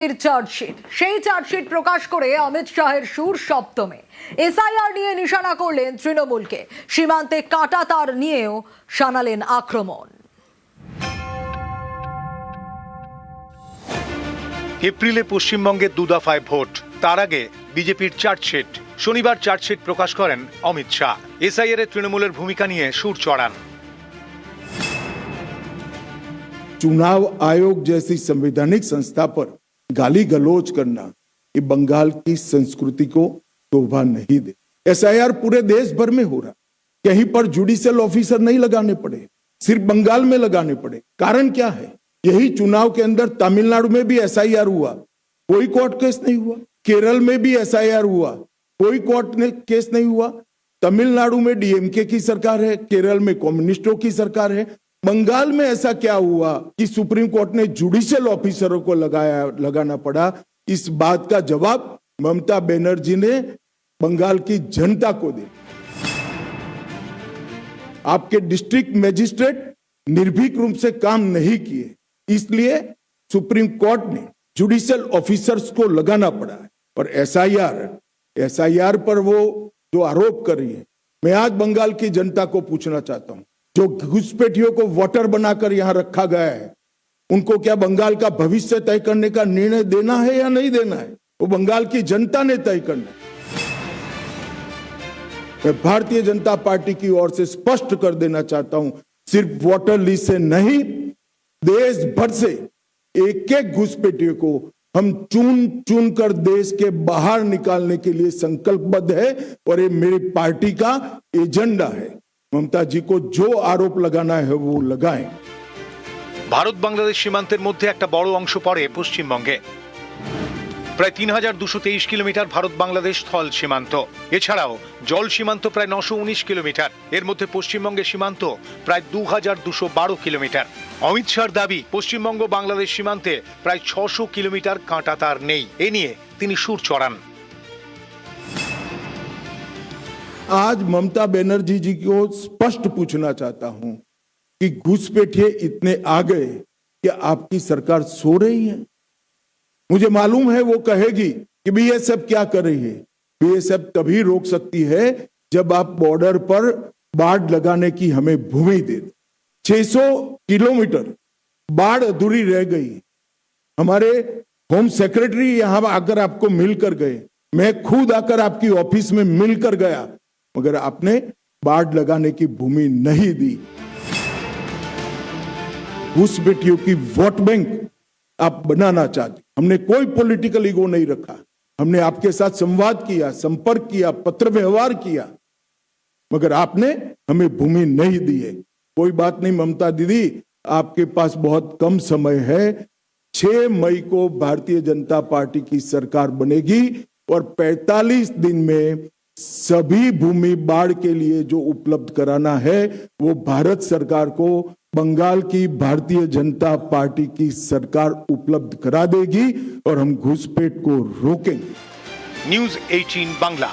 Chargesheet সেই chargesheet প্রকাশ করে অমিত শাহের সুর সপ্তমে এসআইআর নিয়ে নিশানা করলেন তৃণমূলকে। সীমান্তে কাঁটা তার নিয়েও শানালেন আক্রমণ। এপ্রিলে পশ্চিমবঙ্গে দু দফায় ভোট, তার আগে বিজেপির চার্জশিট। শনিবার চার্জশিট প্রকাশ করেন অমিত শাহ। এসআইআর এ তৃণমূলের ভূমিকা নিয়ে সুর চড়ান। चुनाव आयोग जैसी संवैधानिक संस्था पर गाली गलौज करना ये बंगाल की संस्कृति को शोभा नहीं दे। एसआईआर पूरे देश भर में हो रहा, कहीं पर जुडिशियल ऑफिसर नहीं लगाने पड़े, सिर्फ बंगाल में लगाने पड़े। कारण क्या है? यही चुनाव के अंदर तमिलनाडु में भी एसआईआर हुआ, कोई कोर्ट केस नहीं हुआ। केरल में भी एसआईआर हुआ, कोई कोर्ट केस नहीं हुआ। तमिलनाडु में डीएमके की सरकार है, केरल में कम्युनिस्टों की सरकार है। बंगाल में ऐसा क्या हुआ कि सुप्रीम कोर्ट ने जुडिशियल ऑफिसरों को लगाना पड़ा? इस बात का जवाब ममता बनर्जी ने बंगाल की जनता को दिया। आपके डिस्ट्रिक्ट मजिस्ट्रेट निर्भीक रूप से काम नहीं किए, इसलिए सुप्रीम कोर्ट ने जुडिशियल ऑफिसर्स को लगाना पड़ा है। और एसआईआर पर वो जो आरोप कर रही है, मैं आज बंगाल की जनता को पूछना चाहता हूं, जो घुसपैठियों को वोटर बनाकर यहां रखा गया है, उनको क्या बंगाल का भविष्य तय करने का निर्णय देना है या नहीं देना है? वो बंगाल की जनता ने तय करना है। मैं भारतीय जनता पार्टी की ओर से स्पष्ट कर देना चाहता हूं, सिर्फ वोटर लिस्ट से नहीं, देश भर से एक एक घुसपैठियों को हम चुन कर देश के बाहर निकालने के लिए संकल्पबद्ध है। और ये मेरी पार्टी का एजेंडा है। ममता जी को जो आरोप लगाना है वो लगाएं। ভারত বাংলাদেশ সীমান্তের মধ্যে একটা বড় অংশ পড়ে পশ্চিমবঙ্গে। প্রায় ৩,২২৩ কিলোমিটার ভারত বাংলাদেশ স্থল সীমান্ত, এছাড়াও জল সীমান্ত প্রায় ৯১৯ কিলোমিটার। এর মধ্যে পশ্চিমবঙ্গের সীমান্ত প্রায় ২,২১২ কিলোমিটার। অমিত শাহর দাবি, পশ্চিমবঙ্গ বাংলাদেশ সীমান্তে প্রায় ৬০০ কিলোমিটার কাঁটা তার নেই। এ নিয়ে তিনি সুর চড়ান। आज ममता बनर्जी जी को स्पष्ट पूछना चाहता हूं कि घुसपैठिए इतने आ गए कि आपकी सरकार सो रही है? मुझे मालूम है वो कहेगी कि बीएसएफ क्या कर रही है। बीएसएफ तभी रोक सकती है जब आप बॉर्डर पर बाढ़ लगाने की हमें भूमि दे। 600 किलोमीटर बाढ़ अधूरी रह गई। हमारे होम सेक्रेटरी यहां आकर आपको मिलकर गए, मैं खुद आकर आपकी ऑफिस में मिलकर गया, मगर आपने बाढ़ लगाने की भूमि नहीं दी। घुसपैठियों की वोट बैंक आप बनाना चाहते। हमने कोई पॉलिटिकल ईगो नहीं रखा, हमने आपके साथ संवाद किया, संपर्क किया, पत्र व्यवहार किया, मगर आपने हमें भूमि नहीं दी है। कोई बात नहीं ममता दीदी, आपके पास बहुत कम समय है। 6 मई को भारतीय जनता पार्टी की सरकार बनेगी और 45 दिन में सभी भूमि बाढ़ के लिए जो उपलब्ध कराना है वो भारत सरकार को बंगाल की भारतीय जनता पार्टी की सरकार उपलब्ध करा देगी और हम घुसपैठ को रोकेंगे। न्यूज़ 18 बांग्ला।